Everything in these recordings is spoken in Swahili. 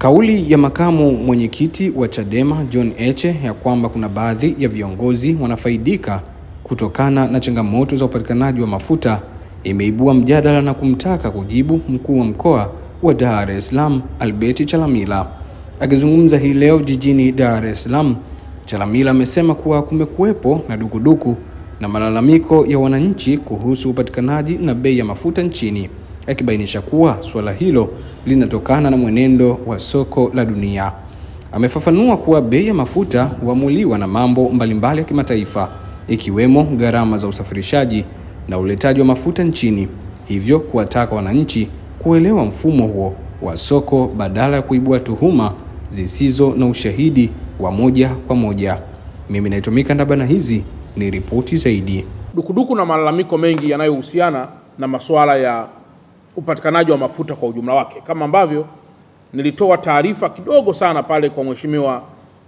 Kauli ya makamu mwenyekiti wa Chadema John Heche ya kwamba kuna baadhi ya viongozi wanafaidika kutokana na changamoto za upatikanaji wa mafuta imeibua mjadala na kumtaka kujibu mkuu wa mkoa wa Dar es Salaam Albert Chalamila. Akizungumza hii leo jijini Dar es Salaam, Chalamila amesema kuwa kumekuwepo na dukuduku na malalamiko ya wananchi kuhusu upatikanaji na bei ya mafuta nchini, akibainisha kuwa suala hilo linatokana na mwenendo wa soko la dunia. Amefafanua kuwa bei ya mafuta huamuliwa na mambo mbalimbali ya kimataifa, ikiwemo gharama za usafirishaji na uletaji wa mafuta nchini, hivyo kuwataka wananchi kuelewa mfumo huo wa soko badala ya kuibua tuhuma zisizo na ushahidi wa moja kwa moja. Mimi naitwa Mikandaba na hizi ni ripoti zaidi. Dukuduku na malalamiko mengi yanayohusiana na masuala ya upatikanaji wa mafuta kwa ujumla wake, kama ambavyo nilitoa taarifa kidogo sana pale kwa Mheshimiwa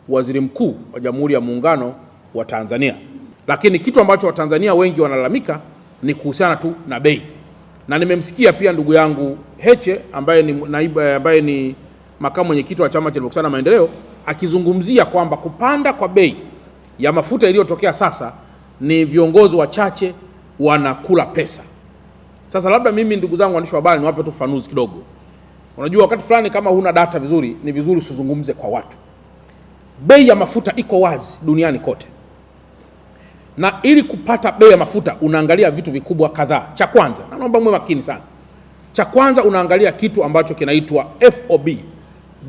Waziri Mkuu wa Jamhuri ya Muungano wa Tanzania. Lakini kitu ambacho Watanzania wengi wanalalamika ni kuhusiana tu na bei. Na nimemsikia pia ndugu yangu Heche ambaye ni makamu mwenyekiti wa Chama cha Demokrasia na Maendeleo akizungumzia kwamba kupanda kwa bei ya mafuta iliyotokea sasa ni viongozi wachache wanakula pesa. Sasa labda mimi, ndugu zangu waandishi wa habari, niwape tu ufafanuzi kidogo. Unajua, wakati fulani kama huna data vizuri, ni vizuri usizungumze kwa watu. Bei ya mafuta iko wazi duniani kote, na ili kupata bei ya mafuta unaangalia vitu vikubwa kadhaa. Cha kwanza, na naomba mwe makini sana, cha kwanza unaangalia kitu ambacho kinaitwa FOB,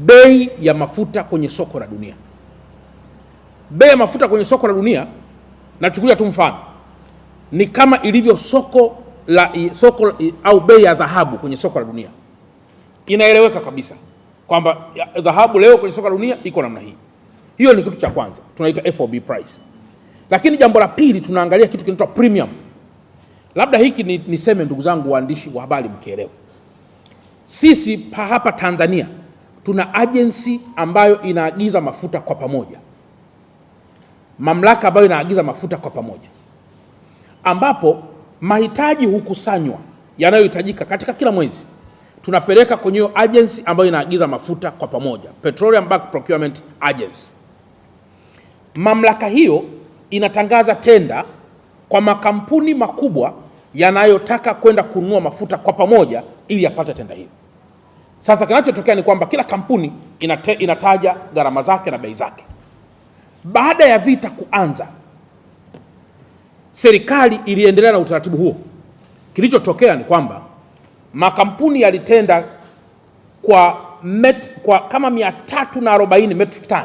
bei ya mafuta kwenye soko la dunia. Bei ya mafuta kwenye soko la dunia, nachukulia tu mfano, ni kama ilivyo soko au bei ya dhahabu kwenye soko la dunia. Inaeleweka kabisa kwamba dhahabu leo kwenye soko la dunia iko namna hii. Hiyo ni kitu cha kwanza, tunaita FOB price. Lakini jambo la pili, tunaangalia kitu kinaitwa premium. Labda hiki niseme, ndugu zangu waandishi wa habari, mkielewa. Sisi hapa Tanzania tuna agency ambayo inaagiza mafuta kwa pamoja, mamlaka ambayo inaagiza mafuta kwa pamoja, ambapo mahitaji hukusanywa yanayohitajika katika kila mwezi, tunapeleka kwenye hiyo agency ambayo inaagiza mafuta kwa pamoja, Petroleum Bulk Procurement Agency. Mamlaka hiyo inatangaza tenda kwa makampuni makubwa yanayotaka kwenda kununua mafuta kwa pamoja ili yapate tenda hiyo. Sasa kinachotokea ni kwamba kila kampuni inataja gharama zake na bei zake. Baada ya vita kuanza, serikali iliendelea na utaratibu huo. Kilichotokea ni kwamba makampuni yalitenda kwa kama 340 metric ton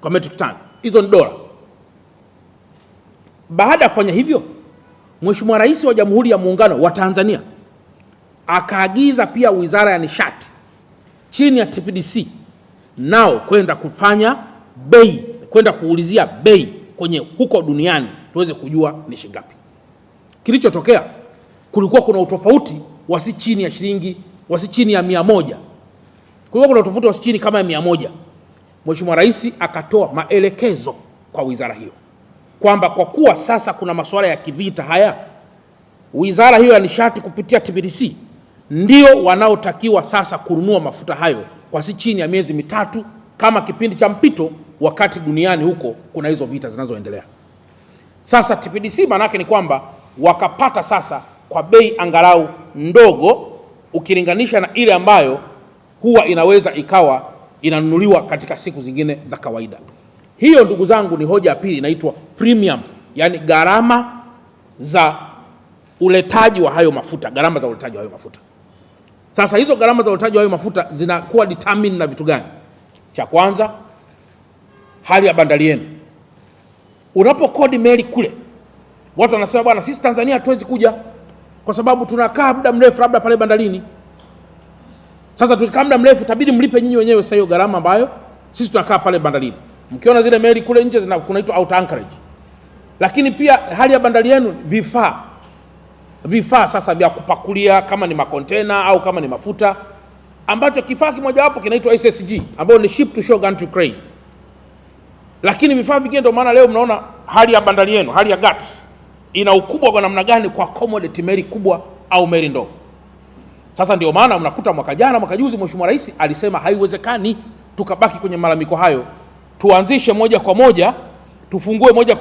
kwa metric ton. Hizo ni dola. Baada ya kufanya hivyo, Mheshimiwa Rais wa Jamhuri ya Muungano wa Tanzania akaagiza pia Wizara ya Nishati chini ya TPDC nao kwenda kufanya bei, kwenda kuulizia bei kwenye huko duniani tuweze kujua ni shilingi ngapi. Kilichotokea, kulikuwa kuna utofauti wasi chini ya shilingi, wasi chini ya 100. Kulikuwa kuna utofauti wasi chini kama ya 100. Mheshimiwa Rais akatoa maelekezo kwa wizara hiyo kwamba kwa kuwa sasa kuna masuala ya kivita haya, Wizara hiyo ya Nishati kupitia TPDC ndio wanaotakiwa sasa kununua mafuta hayo kwa si chini ya miezi 3 kama kipindi cha mpito, wakati duniani huko kuna hizo vita zinazoendelea. Sasa TPDC maana yake ni kwamba wakapata sasa kwa bei angalau ndogo ukilinganisha na ile ambayo huwa inaweza ikawa inanunuliwa katika siku zingine za kawaida. Hiyo, ndugu zangu, ni hoja ya pili, inaitwa premium, yani gharama za uletaji wa hayo mafuta, gharama za uletaji wa hayo mafuta. Sasa hizo gharama za uletaji wa hayo mafuta zinakuwa determine na vitu gani? Cha kwanza, hali ya bandari yenu. Unapokodi meli kule, watu wanasema bwana, sisi Tanzania hatuwezi kuja kwa sababu tunakaa muda mrefu labda pale bandarini. Sasa tukikaa muda mrefu itabidi mlipe nyinyi wenyewe sasa hiyo gharama ambayo sisi tunakaa pale bandarini. Mkiona zile meli kule nje kunaitwa out anchorage. Lakini pia hali ya bandari yenu, vifaa sasa vya kupakulia, kama ni makontena au kama ni mafuta, ambacho kifaa kimoja hapo kinaitwa SSG ambayo ni ship to shore gantry crane. Lakini vifaa vingine, ndio maana leo mnaona hali ya bandari yenu, hali ya guts ina ukubwa kwa namna gani kwa accommodate meli kubwa au meli ndogo. Sasa ndio maana mnakuta mwaka jana, mwaka juzi, Mheshimiwa Rais alisema haiwezekani tukabaki kwenye malalamiko hayo, tuanzishe moja kwa moja, tufungue moja,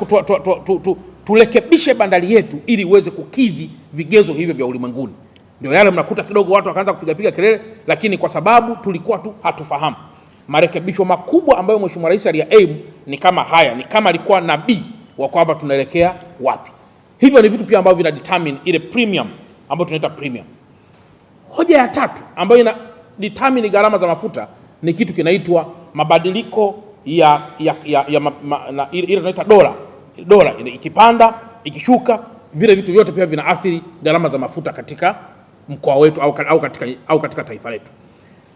turekebishe bandari yetu ili iweze kukidhi vigezo hivyo vya ulimwenguni. Ndio yale mnakuta kidogo watu wakaanza kupiga kelele, lakini kwa sababu tulikuwa tu hatufahamu. Marekebisho makubwa ambayo Mheshimiwa Rais aliya ni kama haya, ni kama alikuwa nabii wa kwamba tunaelekea wapi. Hivyo ni vitu pia ambavyo vina determine ile premium ambayo tunaita premium. Hoja ya tatu ambayo ina determine gharama za mafuta ni kitu kinaitwa mabadiliko ile tunaita dola. Dola ikipanda, ikishuka, vile vitu vyote pia vinaathiri gharama za mafuta katika mkoa wetu au katika taifa letu.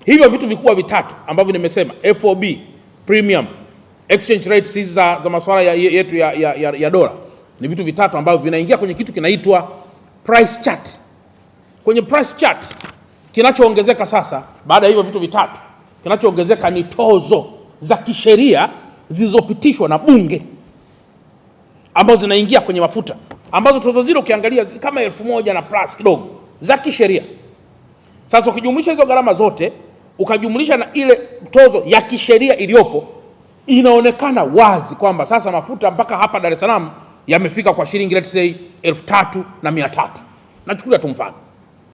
Hivyo vitu vikubwa vitatu ambavyo nimesema, FOB, premium, exchange rates hizi za masuala yetu ya dola, ni vitu vitatu ambavyo vinaingia kwenye kitu kinaitwa price chart. Kwenye price chart kinachoongezeka sasa baada ya hivyo vitu vitatu, kinachoongezeka ni tozo za kisheria zilizopitishwa na bunge ambazo zinaingia kwenye mafuta, ambazo tozo zile ukiangalia kama 1000 na plus kidogo za kisheria. Sasa ukijumlisha hizo gharama zote ukajumlisha na ile tozo ya kisheria iliyopo, inaonekana wazi kwamba sasa mafuta mpaka hapa Dar es Salaam yamefika kwa shilingi let's say 3300. Nachukulia tu mfano.